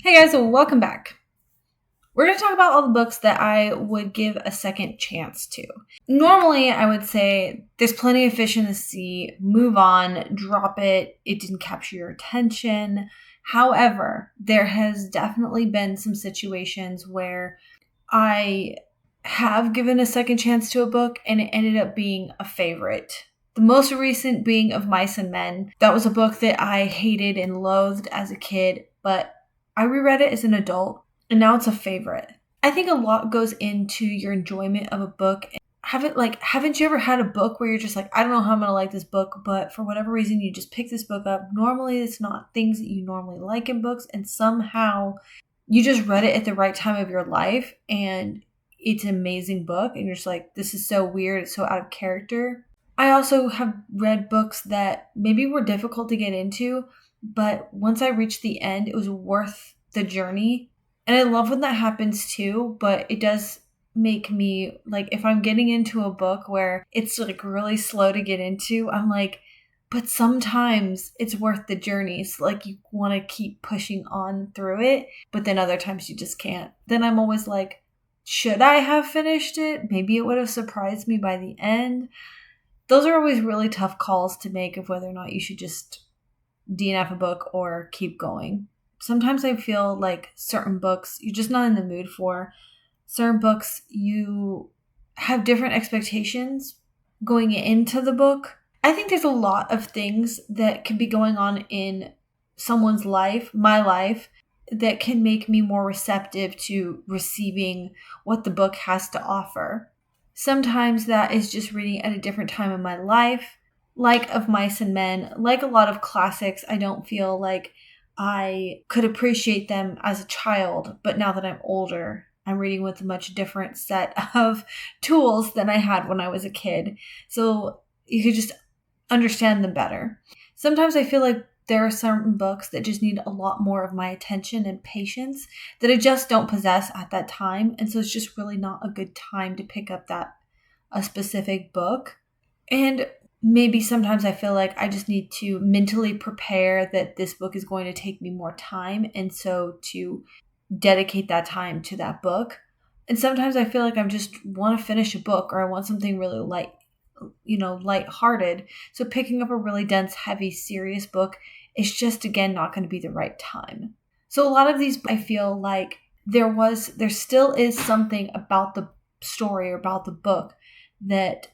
Hey guys, so welcome back. We're going to talk about all the books that I would give a second chance to. Normally, I would say there's plenty of fish in the sea, move on, drop it, it didn't capture your attention. However, there has definitely been some situations where I have given a second chance to a book and it ended up being a favorite. The most recent being Of Mice and Men. That was a book that I hated and loathed as a kid, but I reread it as an adult, and now it's a favorite. I think a lot goes into your enjoyment of a book. Haven't you ever had a book where you're just like, I don't know how I'm going to like this book, but for whatever reason, you just pick this book up. Normally, it's not things that you normally like in books, and somehow you just read it at the right time of your life, and it's an amazing book, and you're just like, this is so weird, it's so out of character. I also have read books that maybe were difficult to get into, but once I reached the end, it was worth the journey. And I love when that happens too, but it does make me, like, if I'm getting into a book where it's like really slow to get into, I'm like, but sometimes it's worth the journey. So like you want to keep pushing on through it, but then other times you just can't. Then I'm always like, should I have finished it? Maybe it would have surprised me by the end. Those are always really tough calls to make of whether or not you should just DNF a book or keep going. Sometimes I feel like certain books you're just not in the mood for. Certain books you have different expectations going into the book. I think there's a lot of things that can be going on in someone's life, my life, that can make me more receptive to receiving what the book has to offer. Sometimes that is just reading at a different time in my life. Like Of Mice and Men, like a lot of classics, I don't feel like I could appreciate them as a child, but now that I'm older, I'm reading with a much different set of tools than I had when I was a kid. So you could just understand them better. Sometimes I feel like there are certain books that just need a lot more of my attention and patience that I just don't possess at that time. And so it's just really not a good time to pick up a specific book. And maybe sometimes I feel like I just need to mentally prepare that this book is going to take me more time. And so to dedicate that time to that book. And sometimes I feel like I just want to finish a book or I want something really lighthearted. So picking up a really dense, heavy, serious book is just, again, not going to be the right time. So a lot of these, I feel like there still is something about the story or about the book that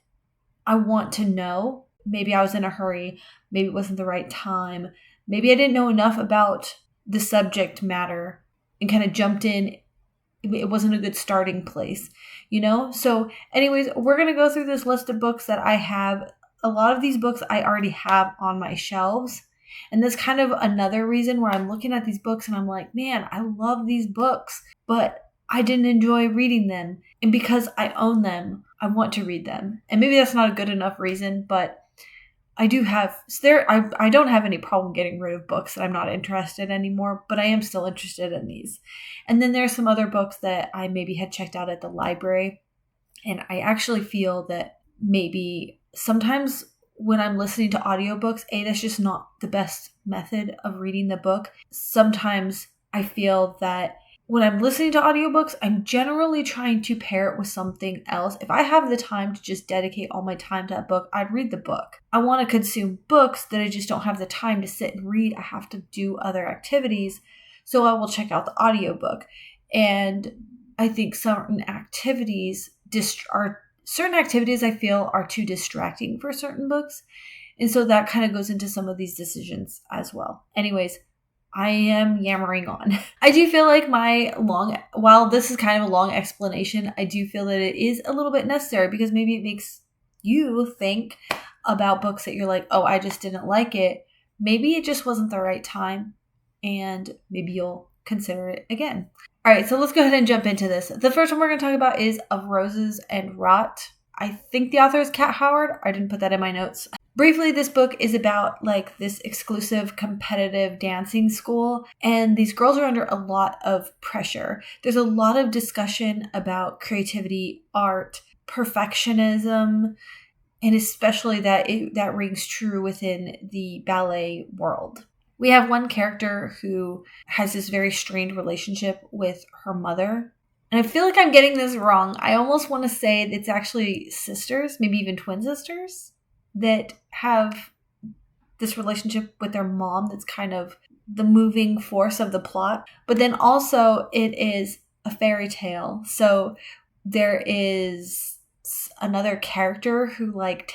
I want to know. Maybe I was in a hurry. Maybe it wasn't the right time. Maybe I didn't know enough about the subject matter and kind of jumped in. It wasn't a good starting place, So anyways, we're going to go through this list of books that I have. A lot of these books I already have on my shelves. And that's kind of another reason where I'm looking at these books and I'm like, man, I love these books, but I didn't enjoy reading them. And because I own them, I want to read them. And maybe that's not a good enough reason, but I don't have any problem getting rid of books that I'm not interested in anymore, but I am still interested in these. And then there's some other books that I maybe had checked out at the library. And I actually feel that maybe sometimes when I'm listening to audiobooks, that's just not the best method of reading the book. Sometimes I feel that when I'm listening to audiobooks, I'm generally trying to pair it with something else. If I have the time to just dedicate all my time to that book, I'd read the book. I want to consume books that I just don't have the time to sit and read. I have to do other activities, so I will check out the audiobook. And I think certain activities I feel are too distracting for certain books. And so that kind of goes into some of these decisions as well. Anyways, I am yammering on. I do feel like while this is kind of a long explanation, I do feel that it is a little bit necessary because maybe it makes you think about books that you're like, oh, I just didn't like it. Maybe it just wasn't the right time and maybe you'll consider it again. All right, so let's go ahead and jump into this. The first one we're going to talk about is Of Roses and Rot. I think the author is Kat Howard. I didn't put that in my notes. Briefly, this book is about like this exclusive competitive dancing school, and these girls are under a lot of pressure. There's a lot of discussion about creativity, art, perfectionism, and especially that rings true within the ballet world. We have one character who has this very strained relationship with her mother. And I feel like I'm getting this wrong. I almost want to say it's actually sisters, maybe even twin sisters, that have this relationship with their mom that's kind of the moving force of the plot. But then also it is a fairy tale. So there is another character who like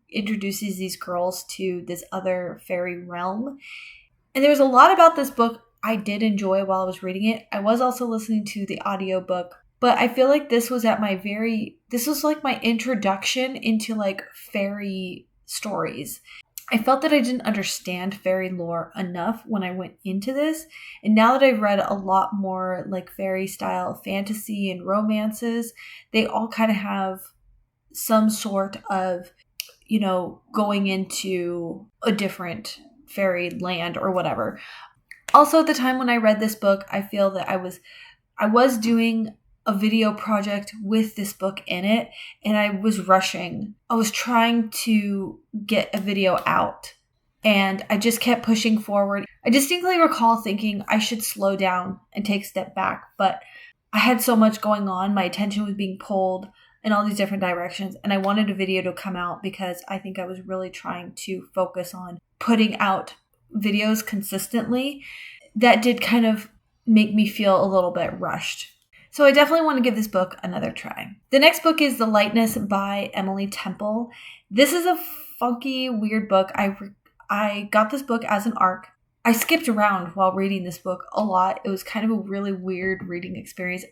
introduces these girls to this other fairy realm. And there was a lot about this book I did enjoy while I was reading it. I was also listening to the audiobook, but I feel like this was like my introduction into like fairy stories. I felt that I didn't understand fairy lore enough when I went into this. And now that I've read a lot more like fairy style fantasy and romances, they all kind of have some sort of, going into a different fairy land or whatever. Also, at the time when I read this book, I feel that I was doing a video project with this book in it, and I was rushing. I was trying to get a video out, and I just kept pushing forward. I distinctly recall thinking I should slow down and take a step back, but I had so much going on. My attention was being pulled in all these different directions, and I wanted a video to come out because I think I was really trying to focus on putting out videos consistently. That did kind of make me feel a little bit rushed. So I definitely want to give this book another try. The next book is The Lightness by Emily Temple. This is a funky, weird book. I got this book as an ARC. I skipped around while reading this book a lot. It was kind of a really weird reading experience.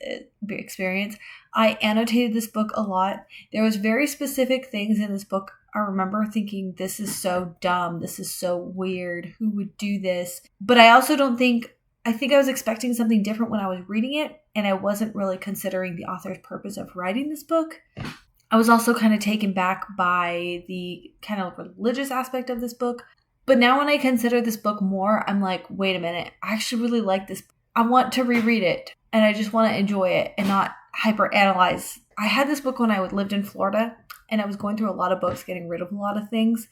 I annotated this book a lot. There was very specific things in this book. I remember thinking, this is so dumb. This is so weird. Who would do this? But I also I think I was expecting something different when I was reading it, and I wasn't really considering the author's purpose of writing this book. I was also kind of taken back by the kind of religious aspect of this book. But now when I consider this book more, I'm like, wait a minute, I actually really like this. I want to reread it, and I just want to enjoy it and not hyper-analyze. I had this book when I lived in Florida, and I was going through a lot of books, getting rid of a lot of things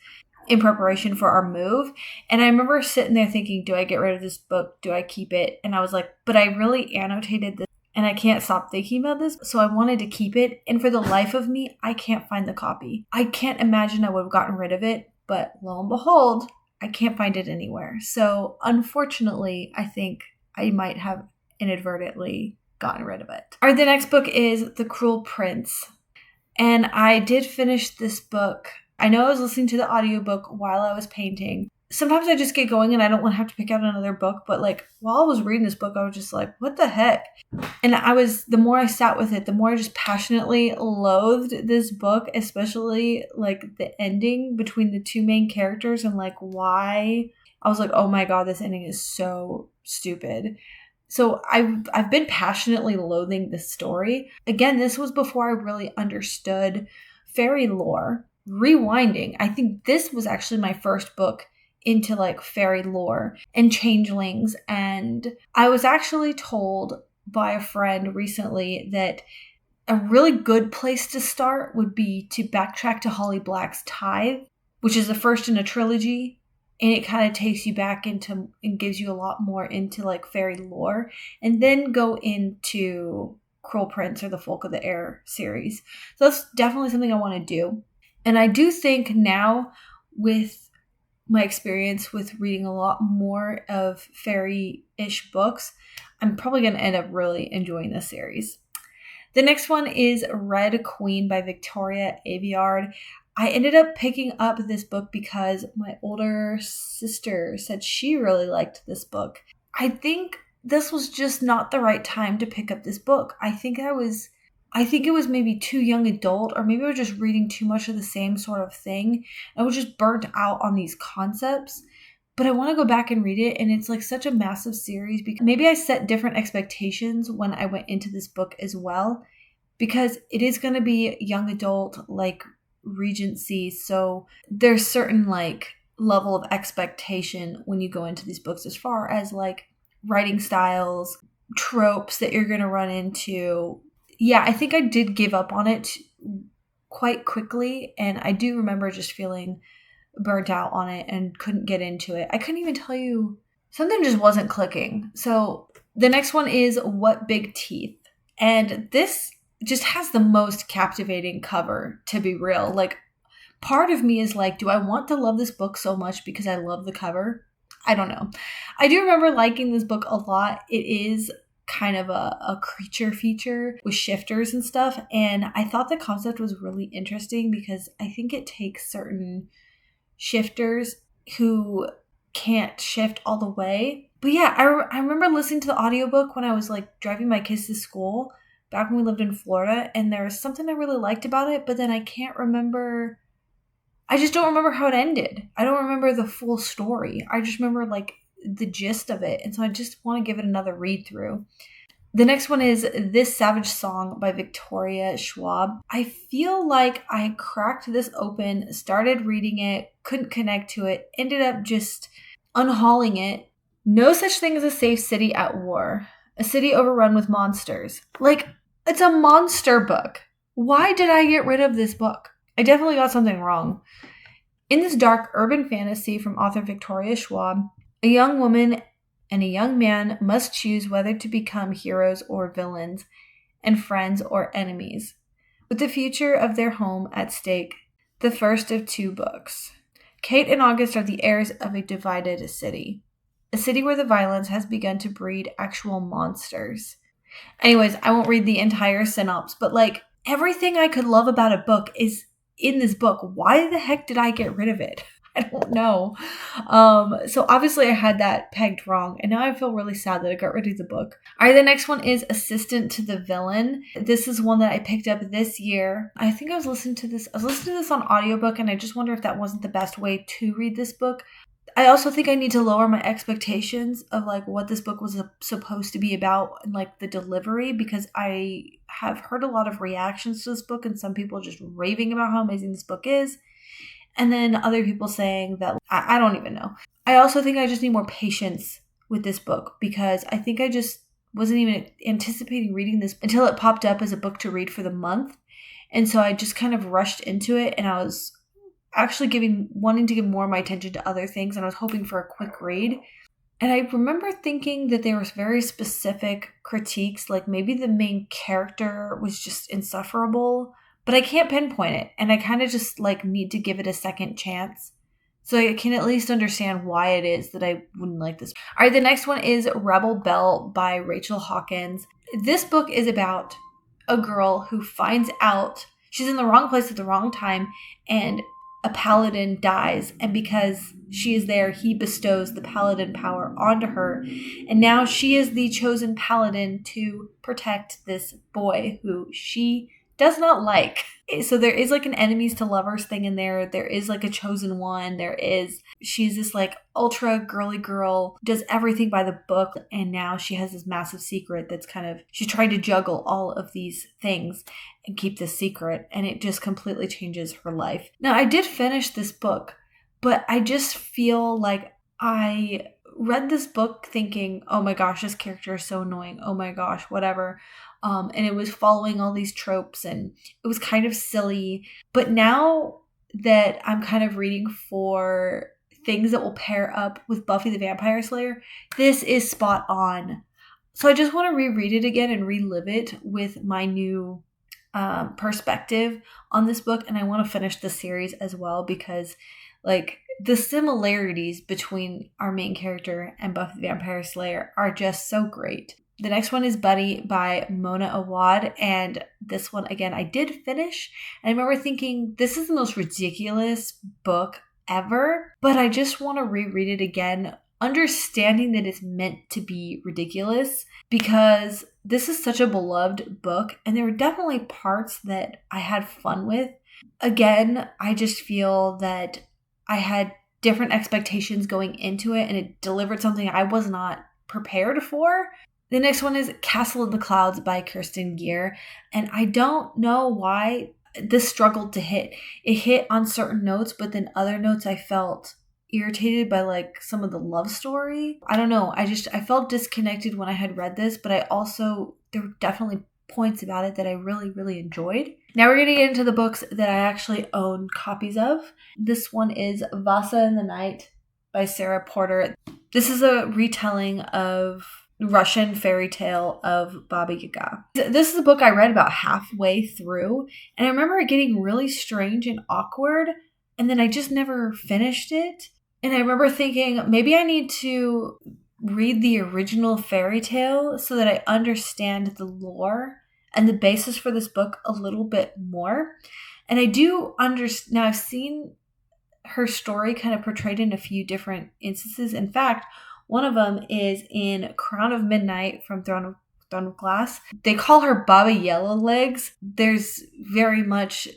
in preparation for our move. And I remember sitting there thinking, do I get rid of this book? Do I keep it? And I was like, but I really annotated this, and I can't stop thinking about this. So I wanted to keep it. And for the life of me, I can't find the copy. I can't imagine I would have gotten rid of it, but lo and behold, I can't find it anywhere. So unfortunately, I think I might have inadvertently gotten rid of it. All right, the next book is The Cruel Prince. And I did finish this book. I know I was listening to the audiobook while I was painting. Sometimes I just get going and I don't want to have to pick out another book. But like while I was reading this book, I was just like, what the heck? And the more I sat with it, the more I just passionately loathed this book, especially like the ending between the two main characters and like why. I was like, oh my God, this ending is so stupid. So I've been passionately loathing this story. Again, this was before I really understood fairy lore. Rewinding, I think this was actually my first book into like fairy lore and changelings. And I was actually told by a friend recently that a really good place to start would be to backtrack to Holly Black's Tithe, which is the first in a trilogy. And it kind of takes you back into and gives you a lot more into like fairy lore, and then go into Cruel Prince or the Folk of the Air series. So that's definitely something I want to do. And I do think now with my experience with reading a lot more of fairy-ish books, I'm probably going to end up really enjoying this series. The next one is Red Queen by Victoria Aveyard. I ended up picking up this book because my older sister said she really liked this book. I think this was just not the right time to pick up this book. I think it was maybe too young adult, or maybe I was just reading too much of the same sort of thing. I was just burnt out on these concepts. But I want to go back and read it, and it's like such a massive series because maybe I set different expectations when I went into this book as well, because it is going to be young adult, like Regency, so there's certain like level of expectation when you go into these books as far as like writing styles, tropes that you're going to run into. Yeah, I think I did give up on it quite quickly, and I do remember just feeling burnt out on it and couldn't get into it. I couldn't even tell you. Something just wasn't clicking. So the next one is What Big Teeth. And this just has the most captivating cover, to be real. Like, part of me is like, do I want to love this book so much because I love the cover? I don't know. I do remember liking this book a lot. It is kind of a creature feature with shifters and stuff. And I thought the concept was really interesting because I think it takes certain shifters who can't shift all the way. But yeah, I remember listening to the audiobook when I was like driving my kids to school back when we lived in Florida, and there was something I really liked about it, but then I just don't remember how it ended. I don't remember the full story. I just remember like the gist of it, and so I just want to give it another read through. The next one is This Savage Song by Victoria Schwab. I feel like I cracked this open, started reading it, couldn't connect to it, ended up just unhauling it. No such thing as a safe city at war. A city overrun with monsters. Like, it's a monster book. Why did I get rid of this book? I definitely got something wrong. In this dark urban fantasy from author Victoria Schwab, a young woman and a young man must choose whether to become heroes or villains, and friends or enemies, with the future of their home at stake. The first of 2 books. Kate and August are the heirs of a divided city. A city where the violence has begun to breed actual monsters. Anyways, I won't read the entire synopsis, but like everything I could love about a book is in this book. Why the heck did I get rid of it? I don't know. So obviously I had that pegged wrong, and now I feel really sad that I got rid of the book. All right, the next one is Assistant to the Villain. This is one that I picked up this year. I think I was listening to this on audiobook, and I just wonder if that wasn't the best way to read this book. I also think I need to lower my expectations of like what this book was supposed to be about and like the delivery, because I have heard a lot of reactions to this book and some people just raving about how amazing this book is. And then other people saying that I don't even know. I also think I just need more patience with this book, because I think I just wasn't even anticipating reading this until it popped up as a book to read for the month. And so I just kind of rushed into it, and I was actually wanting to give more of my attention to other things, and I was hoping for a quick read. And I remember thinking that there was very specific critiques, like maybe the main character was just insufferable, but I can't pinpoint it, and I kind of just like need to give it a second chance so I can at least understand why it is that I wouldn't like this. All right, the next one is Rebel Belle by Rachel Hawkins. This book is about a girl who finds out she's in the wrong place at the wrong time, and a paladin dies, and because she is there, he bestows the paladin power onto her, and now she is the chosen paladin to protect this boy who she does not like. So there is like an enemies to lovers thing in there. There is like a chosen one. She's this like ultra girly girl, does everything by the book, and now she has this massive secret that's she's trying to juggle all of these things and keep this secret, and it just completely changes her life. Now, I did finish this book, but I just feel like I read this book thinking, oh my gosh, this character is so annoying. Oh my gosh, whatever. And it was following all these tropes, and it was kind of silly. But now that I'm kind of reading for things that will pair up with Buffy the Vampire Slayer, this is spot on. So I just want to reread it again and relive it with my new perspective on this book. And I want to finish the series as well, because like the similarities between our main character and Buffy the Vampire Slayer are just so great. The next one is Buddy by Mona Awad, and this one, again, I did finish, and I remember thinking, this is the most ridiculous book ever, but I just want to reread it again, understanding that it's meant to be ridiculous, because this is such a beloved book, and there were definitely parts that I had fun with. Again, I just feel that I had different expectations going into it, and it delivered something I was not prepared for. The next one is Castle in the Clouds by Kirsten Gear, and I don't know why this struggled to hit. It hit on certain notes, but then other notes I felt irritated by, like some of the love story. I don't know. I felt disconnected when I had read this, but there were definitely points about it that I really, really enjoyed. Now we're going to get into the books that I actually own copies of. This one is Vasa in the Night by Sarah Porter. This is a retelling of Russian fairy tale of Baba Yaga. This is a book I read about halfway through, and I remember it getting really strange and awkward, and then I just never finished it. And I remember thinking, maybe I need to read the original fairy tale so that I understand the lore and the basis for this book a little bit more. And I do understand. Now I've seen her story kind of portrayed in a few different instances. In fact, one of them is in Crown of Midnight from Throne of Glass. They call her Baba Yellowlegs. There's very much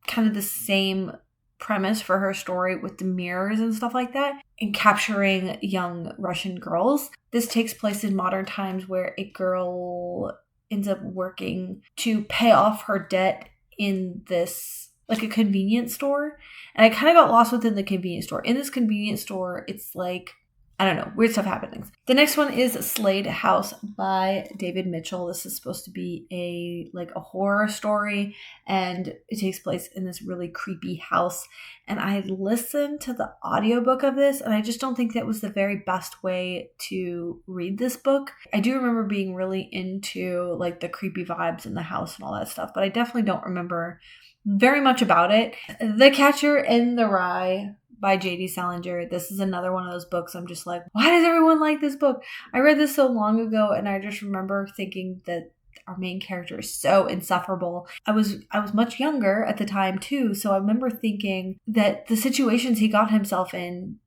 kind of the same premise for her story with the mirrors and stuff like that, and capturing young Russian girls. This takes place in modern times where a girl ends up working to pay off her debt in this, like, a convenience store. And I kind of got lost within the convenience store. In this convenience store, it's like, I don't know, weird stuff happening. The next one is Slade House by David Mitchell. This is supposed to be a horror story, and it takes place in this really creepy house. And I listened to the audiobook of this, and I just don't think that was the very best way to read this book. I do remember being really into like the creepy vibes in the house and all that stuff, but I definitely don't remember very much about it. The Catcher in the Rye by J.D. Salinger. This is another one of those books I'm just like, why does everyone like this book? I read this so long ago, and I just remember thinking that our main character is so insufferable. I was much younger at the time too, so I remember thinking that the situations he got himself in,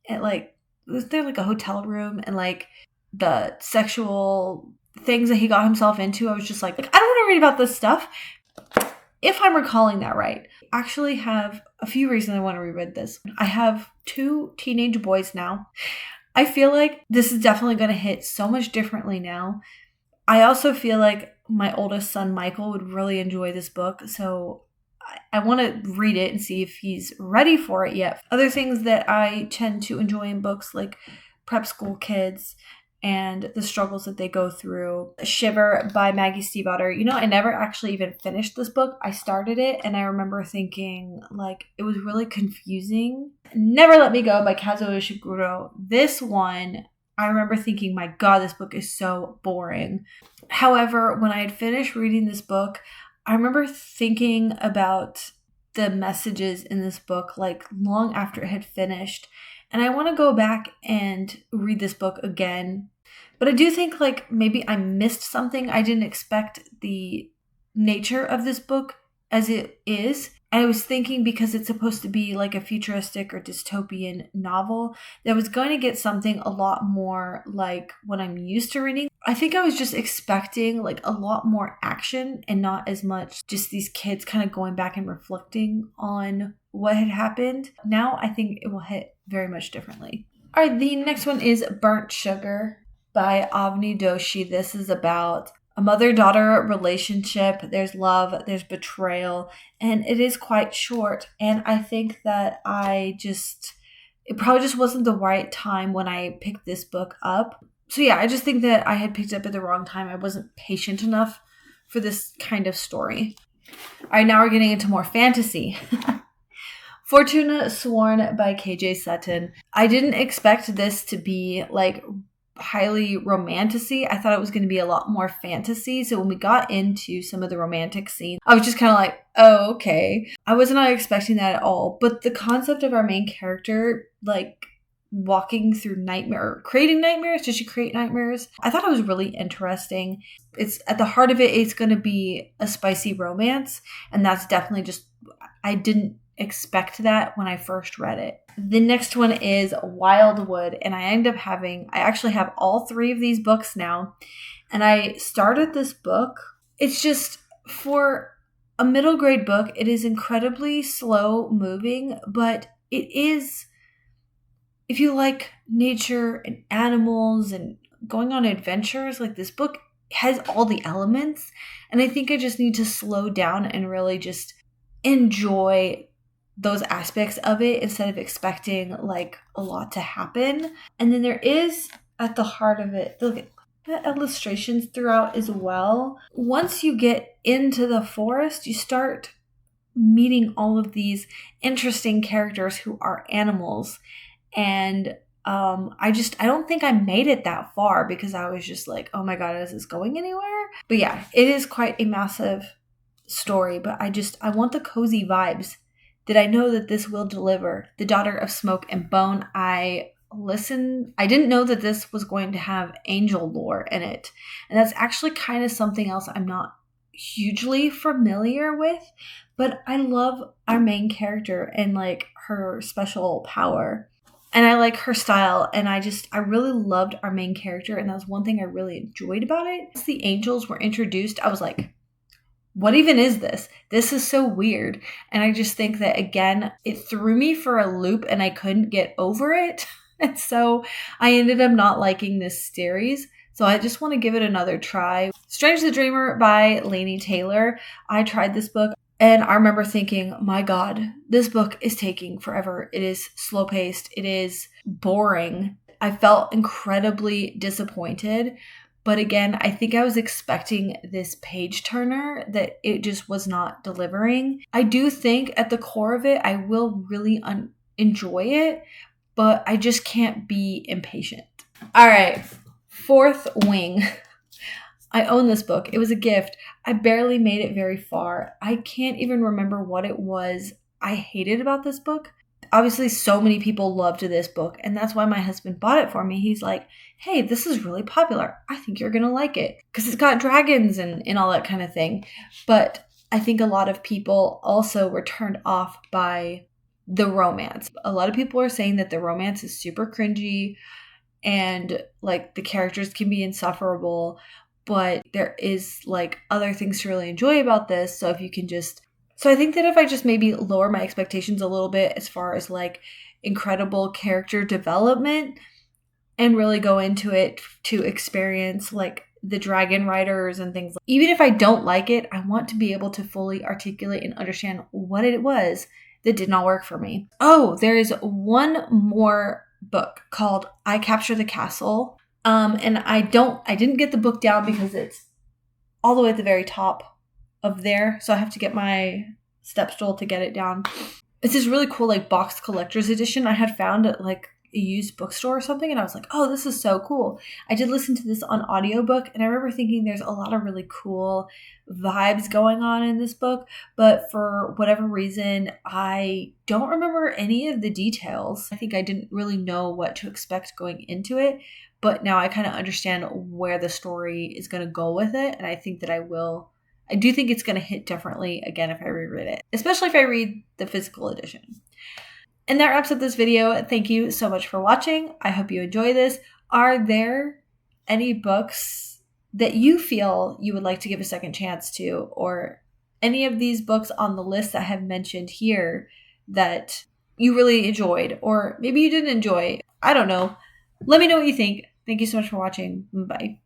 at was there like a hotel room, and like the sexual things that he got himself into, I was just like I don't want to read about this stuff. If I'm recalling that right, I actually have a few reasons I want to reread this. I have 2 teenage boys now. I feel like this is definitely going to hit so much differently now. I also feel like my oldest son, Michael, would really enjoy this book. So I want to read it and see if he's ready for it yet. Other things that I tend to enjoy in books, like prep school kids and the struggles that they go through. Shiver by Maggie Stiefvater. I never actually even finished this book. I started it, and I remember thinking, like, it was really confusing. Never Let Me Go by Kazuo Ishiguro. This one, I remember thinking, my God, this book is so boring. However, when I had finished reading this book, I remember thinking about the messages in this book, like, long after it had finished. And I want to go back and read this book again. But I do think like maybe I missed something. I didn't expect the nature of this book as it is. I was thinking because it's supposed to be like a futuristic or dystopian novel, that I was going to get something a lot more like what I'm used to reading. I think I was just expecting like a lot more action and not as much just these kids kind of going back and reflecting on what had happened. Now I think it will hit very much differently. All right, the next one is Burnt Sugar by Avni Doshi. This is about a mother-daughter relationship. There's love, there's betrayal, and it is quite short. And I think that it probably just wasn't the right time when I picked this book up. So yeah, I just think that I had picked it up at the wrong time. I wasn't patient enough for this kind of story. All right, now we're getting into more fantasy. Fortuna Sworn by KJ Sutton. I didn't expect this to be like highly romantasy. I thought it was going to be a lot more fantasy. So when we got into some of the romantic scenes, I was just kind of like, oh, okay. I was not expecting that at all. But the concept of our main character, like walking through creating nightmares. Did she create nightmares? I thought it was really interesting. It's at the heart of it, it's going to be a spicy romance. And that's definitely I didn't expect that when I first read it. The next one is Wildwood, and I actually have all 3 of these books now, and I started this book. It's just, for a middle grade book, it is incredibly slow moving, but it is, if you like nature and animals and going on adventures, like this book has all the elements, and I think I just need to slow down and really just enjoy those aspects of it instead of expecting like a lot to happen. And then there is at the heart of it, look, the illustrations throughout as well. Once you get into the forest, you start meeting all of these interesting characters who are animals. And I don't think I made it that far because I was just like, oh my God, is this going anywhere? But yeah, it is quite a massive story, but I want the cozy vibes that I know that this will deliver. The Daughter of Smoke and Bone, I didn't know that this was going to have angel lore in it. And that's actually kind of something else I'm not hugely familiar with, but I love our main character and like her special power. And I like her style, and I really loved our main character, and that was one thing I really enjoyed about it. Once the angels were introduced, I was like, what even is this? This is so weird. And I just think that, again, it threw me for a loop and I couldn't get over it. And so I ended up not liking this series. So I just want to give it another try. Strange the Dreamer by Laini Taylor. I tried this book and I remember thinking, my God, this book is taking forever. It is slow paced. It is boring. I felt incredibly disappointed. But again, I think I was expecting this page turner that it just was not delivering. I do think at the core of it, I will really enjoy it, but I just can't be impatient. All right, Fourth Wing. I own this book. It was a gift. I barely made it very far. I can't even remember what it was I hated about this book. Obviously, so many people loved this book, and that's why my husband bought it for me. He's like, hey, this is really popular. I think you're going to like it because it's got dragons and all that kind of thing. But I think a lot of people also were turned off by the romance. A lot of people are saying that the romance is super cringy and like the characters can be insufferable, but there is like other things to really enjoy about this. So I think that if I just maybe lower my expectations a little bit as far as like incredible character development and really go into it to experience like the dragon riders and things. Even if I don't like it, I want to be able to fully articulate and understand what it was that did not work for me. Oh, there is one more book called I Capture the Castle. And I didn't get the book down because it's all the way at the very top of there, so I have to get my step stool to get it down. It's this really cool like box collector's edition I had found at like a used bookstore or something, and I was like, oh, this is so cool. I did listen to this on audiobook, and I remember thinking there's a lot of really cool vibes going on in this book, but for whatever reason I don't remember any of the details. I think I didn't really know what to expect going into it, but now I kind of understand where the story is going to go with it, and I think that I do think it's going to hit differently again if I reread it, especially if I read the physical edition. And that wraps up this video. Thank you so much for watching. I hope you enjoy this. Are there any books that you feel you would like to give a second chance to, or any of these books on the list that I have mentioned here that you really enjoyed, or maybe you didn't enjoy? I don't know. Let me know what you think. Thank you so much for watching. Bye.